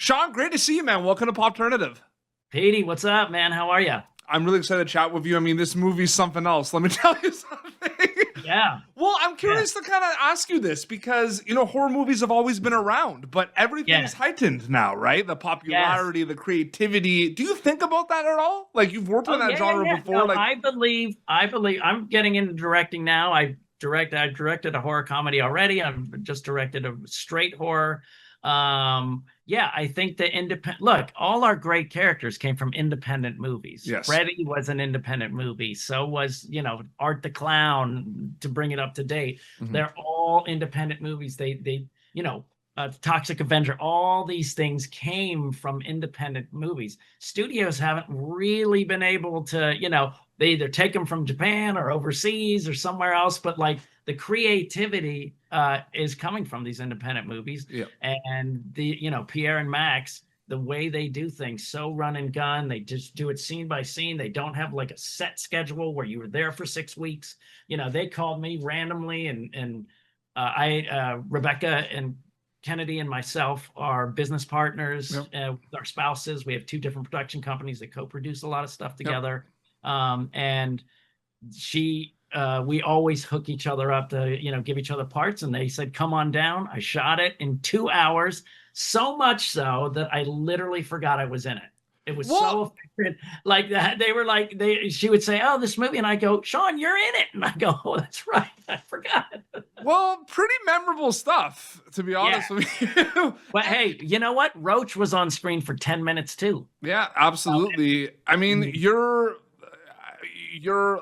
Sean, great to see you, man. Welcome to Popternative. Petey, what's up, man? How are you? I'm really excited to chat with you. I mean, this movie's something else. Let me tell you something. Yeah. Well, I'm curious to kind of ask you this because, horror movies have always been around, but everything's heightened now, right? The popularity, the creativity. Do you think about that at all? Like, you've worked in that genre before? No, like, I believe I'm getting into directing now. I directed a horror comedy already. I've just directed a straight horror. I think all our great characters came from independent movies. Yes. Freddy was an independent movie. So was, Art the Clown, to bring it up to date. Mm-hmm. They're all independent movies. Toxic Avenger, all these things came from independent movies. Studios haven't really been able to, they either take them from Japan or overseas or somewhere else, but like the creativity is coming from these independent movies. Yeah. And Pierre and Max, the way they do things, so run and gun, they just do it scene by scene. They don't have like a set schedule where you were there for 6 weeks. They called me randomly and Rebekah and Kennedy and myself are business partners with our spouses. We have 2 different production companies that co-produce a lot of stuff together. And we always hook each other up to, give each other parts. And they said, come on down. I shot it in 2 hours, so much so that I literally forgot I was in it. It was so effective. Like that. They were like, she would say, oh, this movie. And I go, Sean, you're in it. And I go, oh, that's right. I forgot. Well, pretty memorable stuff, to be honest with you. But hey, you know what? Roach was on screen for 10 minutes too. Yeah, absolutely. I mean, you're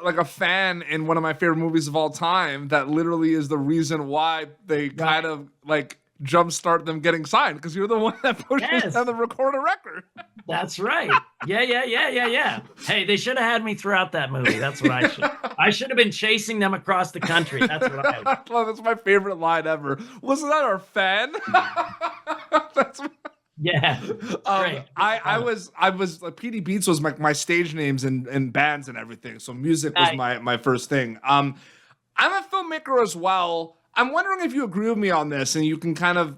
like a fan in one of my favorite movies of all time. That literally is the reason why they kind of like jumpstart them getting signed, because you're the one that pushes them to record a record. That's right. Yeah. Hey, they should have had me throughout that movie. That's what I should. I should have been chasing them across the country. That's what I. Well, that's my favorite line ever. Wasn't that our fan? That's. Yeah. Great. I was like, PD Beats was my stage names and bands and everything. So music was my first thing. I'm a filmmaker as well. I'm wondering if you agree with me on this, and you can kind of,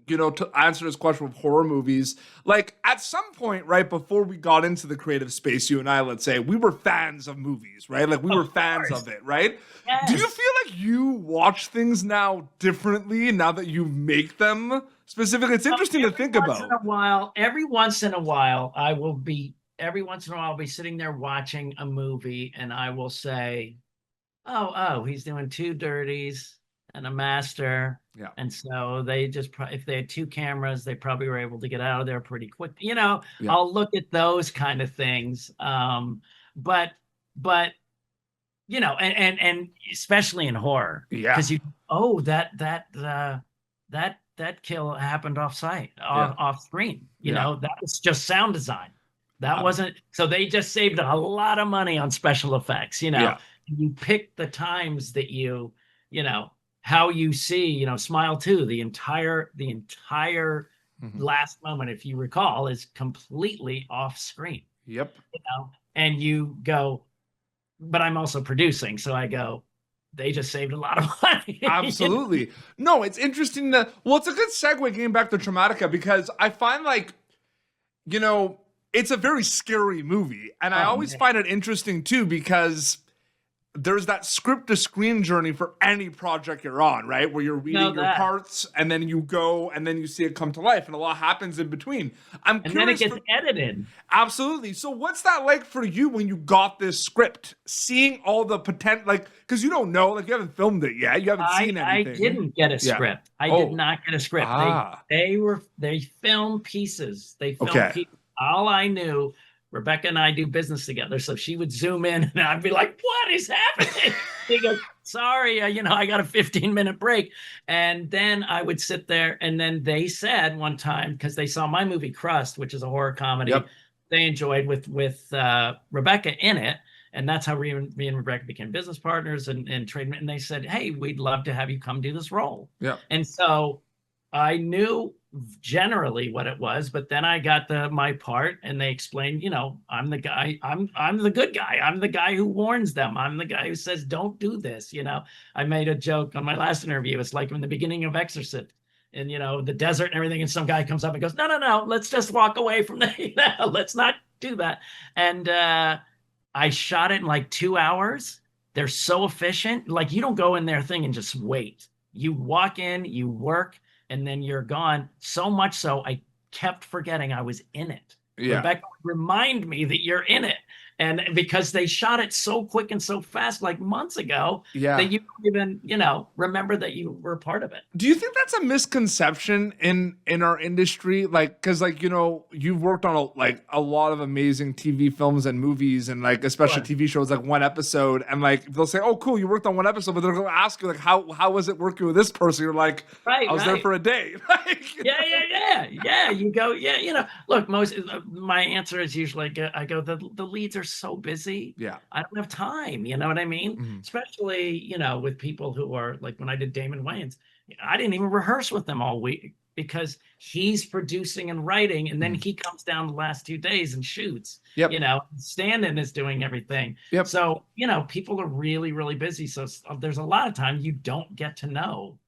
to answer this question with horror movies. Like, at some point, right before we got into the creative space, you and I, let's say, we were fans of movies, right? Like, we were fans of it, right? Yes. Do you feel like you watch things now differently now that you make them specifically? It's interesting to think about. Every once in a while, I'll be sitting there watching a movie, and I will say, oh, he's doing 2 dirties and a master. Yeah. And so they just, if they had 2 cameras, they probably were able to get out of there pretty quick. I'll look at those kind of things. But and especially in horror, because that kill happened off screen. That was just sound design. That wasn't, so they just saved a lot of money on special effects. You pick the times that how you see, Smile 2, the entire last moment, if you recall, is completely off screen. Yep. And you go, but I'm also producing. So I go, they just saved a lot of money. Absolutely. No, it's interesting it's a good segue getting back to Traumatika, because I find like, it's a very scary movie. And I always find it interesting too, because there's that script to screen journey for any project you're on, right? Where you're reading your parts and then you go and then you see it come to life, and a lot happens in between. And then it gets edited. Absolutely. So what's that like for you when you got this script? Seeing all the potential, like, because you don't know, like, you haven't filmed it yet. You haven't seen anything. I didn't get a script. I did not get a script. They filmed pieces. Pieces. All I knew, Rebekah and I do business together, so she would zoom in and I'd be like, what is happening? She goes, sorry, I got a 15-minute break. And then I would sit there, and then they said one time, because they saw my movie Crust, which is a horror comedy, they enjoyed with Rebekah in it. And that's how me and Rebekah became business partners and trade. And they said, hey, we'd love to have you come do this role. Yeah. And so I knew generally what it was, but then I got my part, and they explained, I'm the guy, I'm the good guy. I'm the guy who warns them. I'm the guy who says, don't do this. I made a joke on my last interview. It's like in the beginning of Exorcist, in, the desert and everything. And some guy comes up and goes, no, let's just walk away from that. Let's not do that. And I shot it in like 2 hours. They're so efficient. Like, you don't go in there thing and just wait. You walk in, you work, and then you're gone. So much so I kept forgetting I was in it. Yeah. Rebekah would remind me that you're in it. And because they shot it so quick and so fast, like months ago, that you don't even, remember that you were part of it. Do you think that's a misconception in our industry? Like, because you've worked on a lot of amazing TV films and movies, and like especially TV shows, like one episode, and like they'll say, "Oh, cool, you worked on one episode," but they're going to ask you like, "How was it working with this person?" You're like, "I was there for a day." Yeah. You go, Look, my answer is usually I go, the leads are so busy. Yeah. I don't have time. You know what I mean? Mm-hmm. Especially, with people who are like, when I did Damon Wayans, I didn't even rehearse with them all week because he's producing and writing. And then he comes down the last 2 days and shoots, stand-in is doing everything. Yep. So, people are really, really busy. So there's a lot of time you don't get to know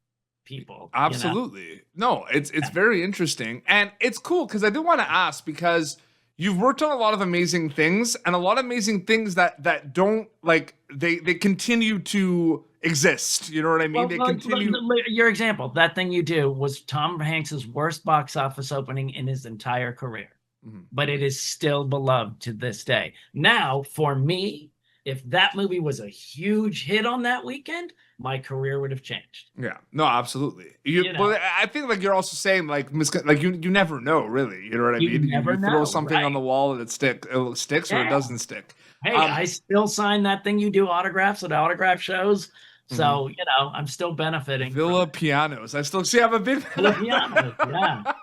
people. Absolutely. No, it's very interesting. And it's cool because I do want to ask, because you've worked on a lot of amazing things, and a lot of amazing things that don't, like, they continue to exist. You know what I mean? They continue. Your example, that thing you do was Tom Hanks's worst box office opening in his entire career, but it is still beloved to this day. Now, for me, if that movie was a huge hit on that weekend, my career would have changed. Yeah, no, absolutely. But I think like you're also saying like you never know, really. You know what I mean? You throw something on the wall and it sticks or it doesn't stick. Hey, I still sign that thing. You do autographs at autograph shows, so I'm still benefiting. Villa pianos. I still see. I'm a big Villa pianos. Yeah.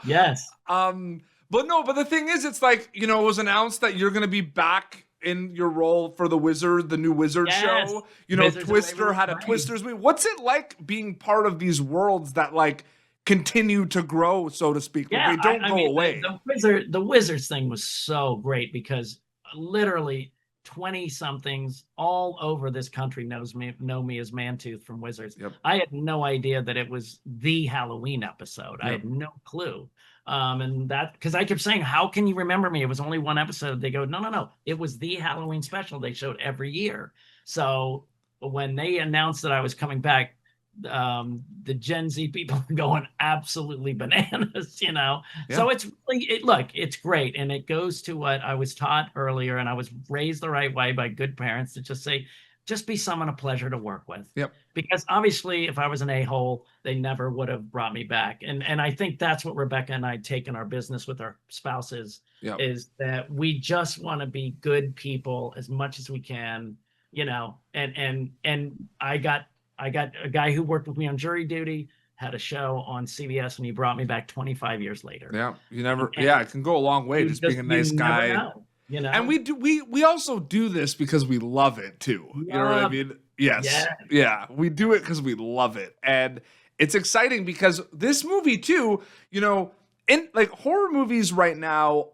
Yes. But the thing is, it's like it was announced that you're going to be back in your role for the new Wizard show. Wizards Twister had a Twisters movie. What's it like being part of these worlds that like continue to grow, so to speak? Yeah, they don't go away. The Wizards thing was so great because literally 20-somethings all over this country know me as Mantooth from Wizards. Yep. I had no idea that it was the Halloween episode. Yep. I had no clue. And that, because I kept saying, how can you remember me? It was only one episode. They go, no. It was the Halloween special they showed every year. So when they announced that I was coming back, the Gen Z people are going absolutely bananas, Yeah. So it's really, it's great. And it goes to what I was taught earlier. And I was raised the right way by good parents to just say, just be someone a pleasure to work with. Yep. Because obviously if I was an a-hole, they never would have brought me back. And I think that's what Rebekah and I take in our business with our spouses, is that we just want to be good people as much as we can, and I got a guy who worked with me on jury duty, had a show on CBS, and he brought me back 25 years later. Yeah. It can go a long way just being a nice guy. And we also do this because we love it too. You know what I mean? Yes. Yeah. We do it because we love it. And it's exciting because this movie too, in like horror movies right now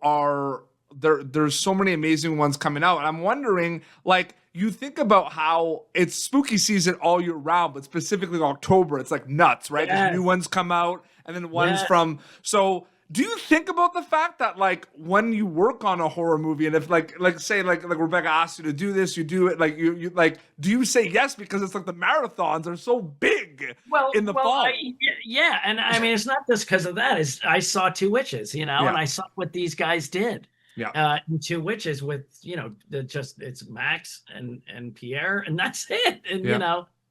there's so many amazing ones coming out. And I'm wondering, like, you think about how it's spooky season all year round, but specifically October, it's like nuts, right? Because new ones come out and then ones from, so do you think about the fact that like when you work on a horror movie and if like say like Rebekah asks you to do this, you do it, like you like, do you say yes because it's like the marathons are so big in the fall? And I mean, it's not just because of that. I saw Two Witches, and I saw what these guys did. Yeah. In Two Witches with, it's Max and Pierre, and that's it. And,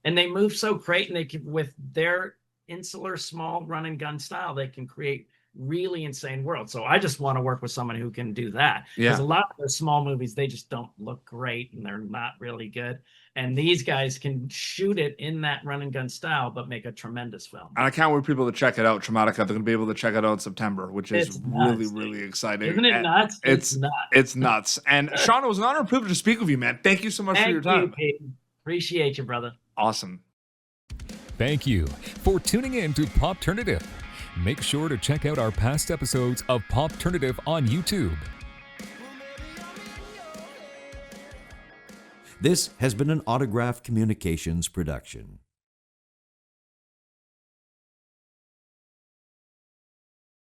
and they move so great, and they can, with their insular, small run and gun style, they can create really insane worlds. So I just want to work with someone who can do that. Because a lot of those small movies, they just don't look great and they're not really good. And these guys can shoot it in that run and gun style, but make a tremendous film. And I can't wait for people to check it out. Traumatika, they're going to be able to check it out in September, which is really, really exciting. Isn't it nuts? It's nuts. It's nuts. And Sean, it was an honor and privilege to speak with you, man. Thank you so much for your time. Thank you, appreciate you, brother. Awesome. Thank you for tuning in to Popternative. Make sure to check out our past episodes of Popternative on YouTube. This has been an Autograph Communications production.